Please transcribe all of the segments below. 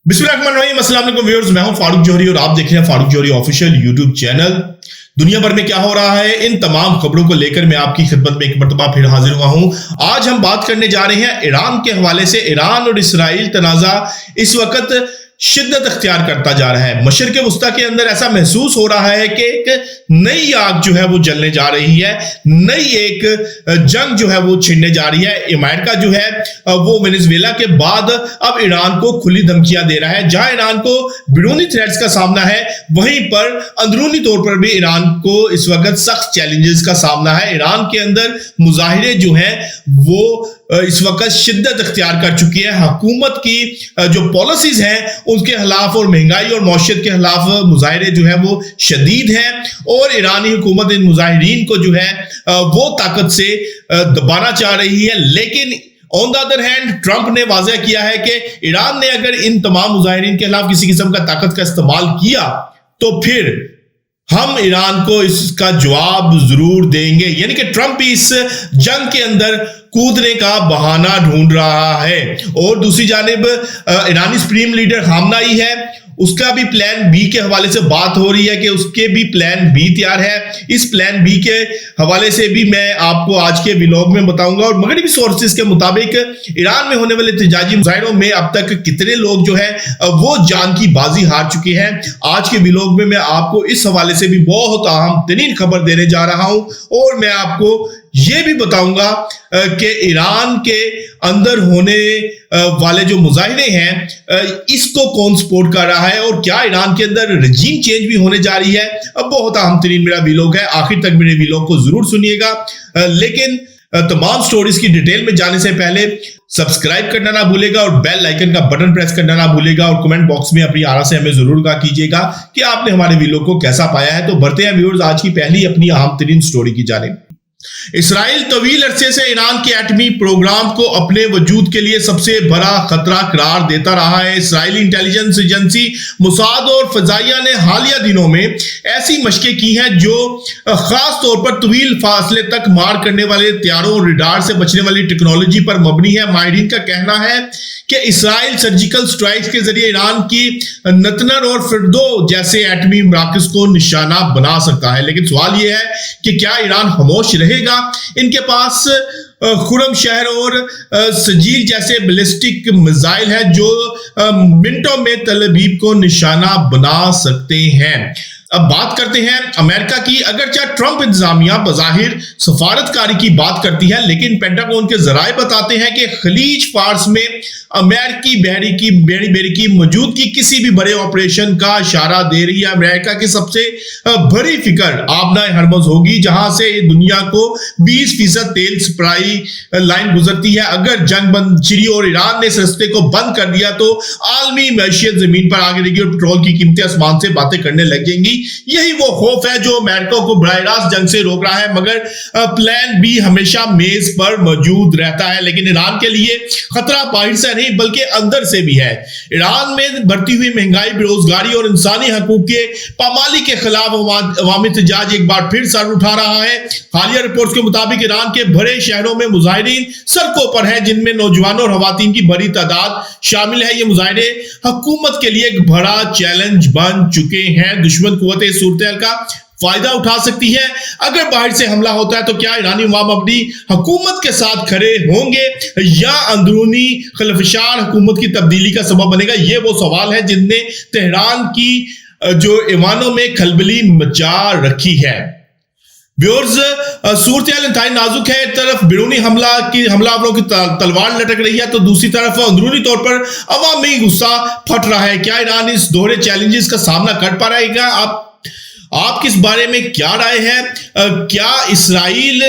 बिस्मिल्लाहिर्रहमानिर्रहीम, अस्सलाम वालेकुम व्यूअर्स, मैं हूं फारूक जौहरी और आप देख रहे हैं फारूक जौहरी ऑफिशियल यूट्यूब चैनल। दुनिया भर में क्या हो रहा है, इन तमाम खबरों को लेकर मैं आपकी खिदमत में एक मर्तबा फिर हाजिर हुआ हूं। आज हम बात करने जा रहे हैं ईरान के हवाले से। ईरान और इसराइल तनाज़ा इस वक्त शिद्दत अख्तियार करता जा रहा है। मशरिक़ वस्ता के अंदर ऐसा महसूस हो रहा है कि एक नई आग जो है वो जलने जा रही है, नई एक जंग जो है वो छिड़ने जा रही है। अमेरिका जो है वो वेनेजुएला के बाद अब ईरान को खुली धमकियां दे रहा है। जहां ईरान को बैरूनी थ्रेट्स का सामना है, वहीं पर अंदरूनी तौर पर भी ईरान को इस वक्त सख्त चैलेंजेस का सामना है। ईरान के अंदर मुजाहिरे जो हैं वो इस वक्त शिद्दत अख्तियार कर चुकी है। हुकूमत की जो पॉलिसीज हैं उनके खिलाफ और महंगाई और मौशियत के खिलाफ मुजाहिरे जो है वो शदीद हैं और ईरानी हुकूमत इन मुजाहिरीन को जो है वो ताकत से दबाना चाह रही है। लेकिन on the other hand Trump ने वाज़ेह किया है कि ईरान ने अगर इन तमाम मुजाहिरीन के खिलाफ किसी किस्म का ताकत का इस्तेमाल किया तो फिर हम ईरान को इसका जवाब जरूर देंगे। यानी कि ट्रंप इस जंग के अंदर कूदने का बहाना ढूंढ रहा है। और दूसरी जानिब ईरानी सुप्रीम लीडर खामनेई है, उसका भी प्लान बी के हवाले से बात हो रही है कि उसके भी प्लान बी तैयार है। इस प्लान बी के हवाले से भी मैं आपको आज के व्लॉग में बताऊंगा। और मगरबी सोर्सेज के मुताबिक ईरान में होने वाले एहतजाजी मुजाहिरों में अब तक कितने लोग जो है वो जान की बाजी हार चुके हैं। आज के व्लॉग में मैं आपको इस हवाले से भी बहुत अहम तरीन खबर देने जा रहा हूं और मैं आपको ये भी बताऊंगा कि ईरान के अंदर होने वाले जो मुजाहिरे हैं इसको कौन सपोर्ट कर रहा है और क्या ईरान के अंदर रजीम चेंज भी होने जा रही है। अब बहुत अहम तरीन मेरा व्लॉग है, आखिर तक मेरे व्लॉग को जरूर सुनिएगा। लेकिन तमाम स्टोरीज की डिटेल में जाने से पहले सब्सक्राइब करना ना भूलेगा और बेल आइकन का बटन प्रेस करना ना भूलेगा और कमेंट बॉक्स में अपनी आरा से हमें जरूर कहा कीजिएगा कि आपने हमारे व्लॉग को कैसा पाया है। तो बढ़ते हैं व्यूअर्स आज की पहली अपनी अहम तरीन स्टोरी की जानिब। इसराइल तवील अरसे से ईरान के एटमी प्रोग्राम को अपने वजूद के लिए सबसे बड़ा खतरा करार देता रहा है। इसराइली इंटेलिजेंस एजेंसी मोसाद और फजाइया ने हालिया दिनों में ऐसी मशकें की हैं जो खास तौर पर तवील फासले तक मार करने वाले हथियारों और रडार से बचने वाली टेक्नोलॉजी पर मबनी है। माहिरीन का कहना है कि इसराइल सर्जिकल स्ट्राइक के जरिए ईरान की नतनर और फिरदो जैसे एटमी मराकज को निशाना बना सकता है। लेकिन सवाल यह है कि क्या ईरान खामोश रहेगा? इनके पास खुरम शहर और सजील जैसे बैलिस्टिक मिसाइल है जो मिनटों में तल अबीब को निशाना बना सकते हैं। अब बात करते हैं अमेरिका की। अगरचे ट्रंप इंतजामिया बज़ाहिर सफारतकारी की बात करती है, लेकिन पेंटागन के जराए बताते हैं कि खलीज फार्स में अमेरिकी बेड़ी की मौजूदगी किसी भी बड़े ऑपरेशन का इशारा दे रही है। अमेरिका की सबसे बड़ी फिक्र आबनाए हरमज होगी, जहां से दुनिया को 20% तेल सप्लाई लाइन गुजरती है। अगर जंग बंद छिड़ी और ईरान ने इस रस्ते को बंद कर दिया तो आलमी मैशियत जमीन पर आ गिरेगी और पेट्रोल की कीमतें आसमान से बातें करने लगेंगी। यही वो खौफ है जो अमेरिका को बराह रास्त जंग से रोक रहा है, मगर प्लान बी हमेशा मेज पर मौजूद रहता है। लेकिन ईरान के लिए खतरा बाहर से नहीं बल्कि अंदर से भी है। ईरान में बढ़ती हुई महंगाई, बेरोजगारी और इंसानी हकूक के पामाली के खिलाफ अवामी एहतजाज एक बार फिर सर उठा रहा है। हालिया रिपोर्ट्स के मुताबिक ईरान के बड़े शहरों में मुजाहिरीन सड़कों पर हैं, जिनमें नौजवानों और खवातीन की बड़ी तादाद शामिल है। ये मुजाहिरे हुकूमत के लिए एक बड़ा चैलेंज बन चुके हैं। दुश्मन कुव्वत सूरत का फायदा उठा सकती है। अगर बाहर से हमला होता है तो क्या ईरानी अवाम अपनी हुकूमत के साथ खड़े होंगे या अंदरूनी खलफशार हुकूमत की तब्दीली का सबब बनेगा? ये वो सवाल है जिनने तेहरान की जो ईवानों में खलबली मचा रखी है। व्यूअर्स, सूरत इंतहाई नाजुक है। एक तरफ बैरूनी हमलावरों की तलवार लटक रही है तो दूसरी तरफ अंदरूनी तौर पर अवामी गुस्सा फट रहा है। क्या ईरान इस दोहरे चैलेंजेस का सामना कर पाएगा? आप किस बारे में क्या राय है? क्या इसराइल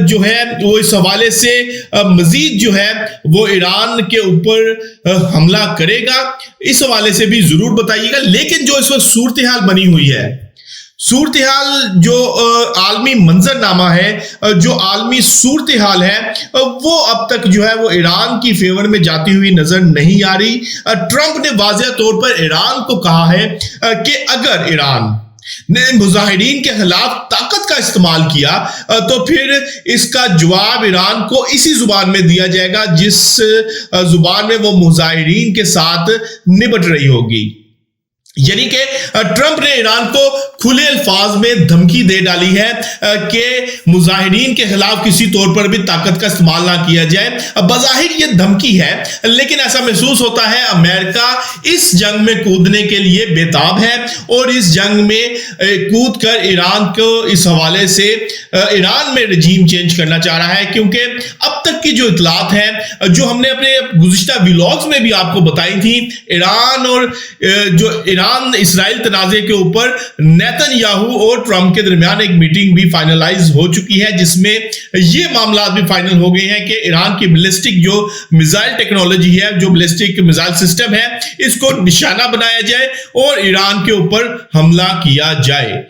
जो है वो इस हवाले से मजीद जो है वो ईरान के ऊपर हमला करेगा? इस हवाले से भी जरूर बताइएगा। लेकिन जो इस वक्त सूरत हाल बनी हुई है, सूरत हाल जो आलमी मंजरनामा है, जो आलमी सूरत हाल है, वो अब तक जो है वो ईरान की फेवर में जाती हुई नजर नहीं आ रही। ट्रंप ने वाज़ेह तौर पर ईरान को कहा है कि अगर ईरान نے मुजाहिरीन के खिलाफ ताकत का इस्तेमाल किया तो फिर इसका जवाब ईरान को इसी जुबान में दिया जाएगा जिस जुबान में वो मुजाहिरीन के साथ निपट रही होगी। यानी कि ट्रंप ने ईरान को खुले अल्फाज में धमकी दे डाली है कि मुजाहिरीन के खिलाफ किसी तौर पर भी ताकत का इस्तेमाल ना किया जाए। बज़ाहिर ये धमकी है, लेकिन ऐसा महसूस होता है अमेरिका इस जंग में कूदने के लिए बेताब है और इस जंग में कूद कर ईरान को इस हवाले से ईरान में रजीम चेंज करना चाह रहा है, क्योंकि अब तक की जो इतलात है जो हमने अपने गुज़िश्ता व्लॉग्स में भी आपको बताई थी, ईरान और जो इसराइल तनाज़े के ऊपर नेतन्याहू और ट्रंप के दरमियान एक मीटिंग भी फाइनलाइज हो चुकी है, जिसमें ये मामला भी फाइनल हो गए हैं कि ईरान की बैलिस्टिक जो मिसाइल टेक्नोलॉजी है, जो बैलिस्टिक मिसाइल सिस्टम है, इसको निशाना बनाया जाए और ईरान के ऊपर हमला किया जाए।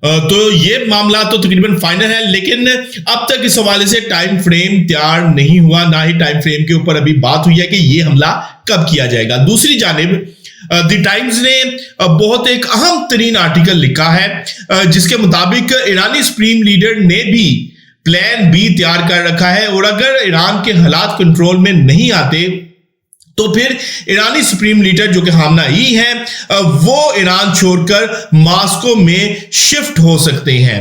तो ये मामला तो तकरीबन फाइनल है, लेकिन अब तक इस हवाले से टाइम फ्रेम तैयार नहीं हुआ, ना ही टाइम फ्रेम के ऊपर अभी बात हुई है कि ये हमला कब किया जाएगा। दूसरी जानिब द टाइम्स ने बहुत एक अहम तरीन आर्टिकल लिखा है जिसके मुताबिक ईरानी सुप्रीम लीडर ने भी प्लान बी तैयार कर रखा है और अगर ईरान के हालात कंट्रोल में नहीं आते तो फिर ईरानी सुप्रीम लीडर जो कि खामनेई है वो ईरान छोड़कर मॉस्को में शिफ्ट हो सकते हैं।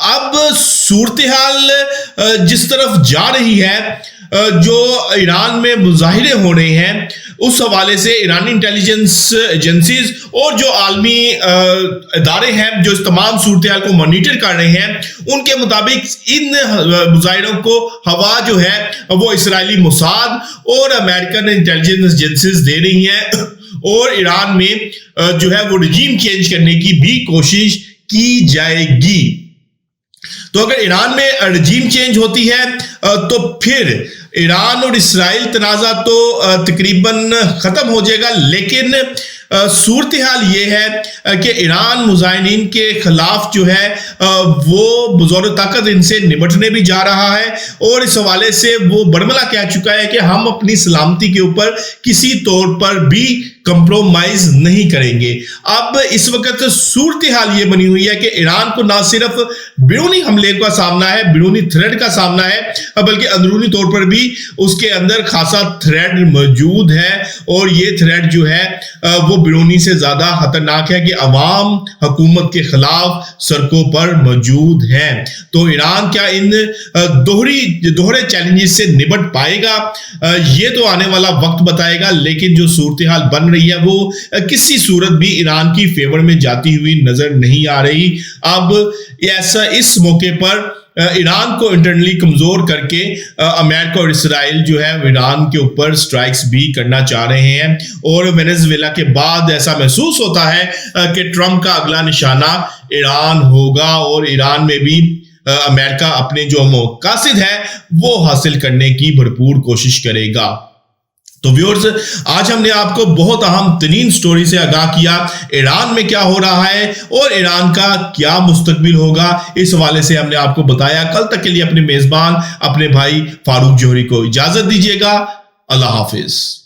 अब सूरत हाल जिस तरफ जा रही है, जो ईरान में मुजाहिरे हो रहे हैं, उस हवाले से ईरानी इंटेलिजेंस एजेंसीज और जो आलमी इदारे हैं जो इस तमाम सूरत हाल को मॉनिटर कर रहे हैं, उनके मुताबिक इन मुजाहिरों को हवा जो है वो इसराइली मोसाद और अमेरिकन इंटेलिजेंस एजेंसीज दे रही हैं और ईरान में जो है वो रजीम चेंज करने की भी कोशिश की जाएगी। तो अगर ईरान में रजीम चेंज होती है तो फिर ईरान और इसराइल तनाज़ा तो तकरीबन खत्म हो जाएगा, लेकिन सूरत हाल ये है कि ईरान मुजाहिरीन के खिलाफ जो है वो बज़ौर ताकत इनसे निपटने भी जा रहा है और इस हवाले से वो बरमला कह चुका है कि हम अपनी सलामती के ऊपर किसी तौर पर भी कंप्रोमाइज नहीं करेंगे। अब इस वक्त सूरत हाल ये बनी हुई है कि ईरान को ना सिर्फ बैरूनी हमले का सामना है, बैरूनी थ्रेड का सामना है, बल्कि अंदरूनी तौर पर भी उसके अंदर खासा थ्रेड मौजूद है और ये थ्रेड जो है वो बैरूनी से ज्यादा खतरनाक है कि अवाम हुकूमत के खिलाफ सड़कों पर मौजूद है। तो ईरान क्या इन दोहरे चैलेंजेस से निपट पाएगा, ये तो आने वाला वक्त बताएगा, लेकिन जो सूरत हाल बन रही है वो किसी सूरत भी ईरान की फेवर में जाती हुई नजर नहीं आ रही। अब ऐसा इस मौके पर ईरान को इंटरनली कमजोर करके अमेरिका और इसराइल जो है ईरान के ऊपर स्ट्राइक्स भी करना चाह रहे हैं और वेनेजुएला के बाद ऐसा महसूस होता है कि ट्रंप का अगला निशाना ईरान होगा और ईरान में भी अमेरिका अपने जो मकासद है वो हासिल करने की भरपूर कोशिश करेगा। तो व्यूअर्स, आज हमने आपको बहुत अहम तरीन स्टोरी से आगाह किया, ईरान में क्या हो रहा है और ईरान का क्या मुस्तकबिल होगा, इस हवाले से हमने आपको बताया। कल तक के लिए अपने मेजबान अपने भाई फारूक जौहरी को इजाजत दीजिएगा। अल्लाह हाफिज।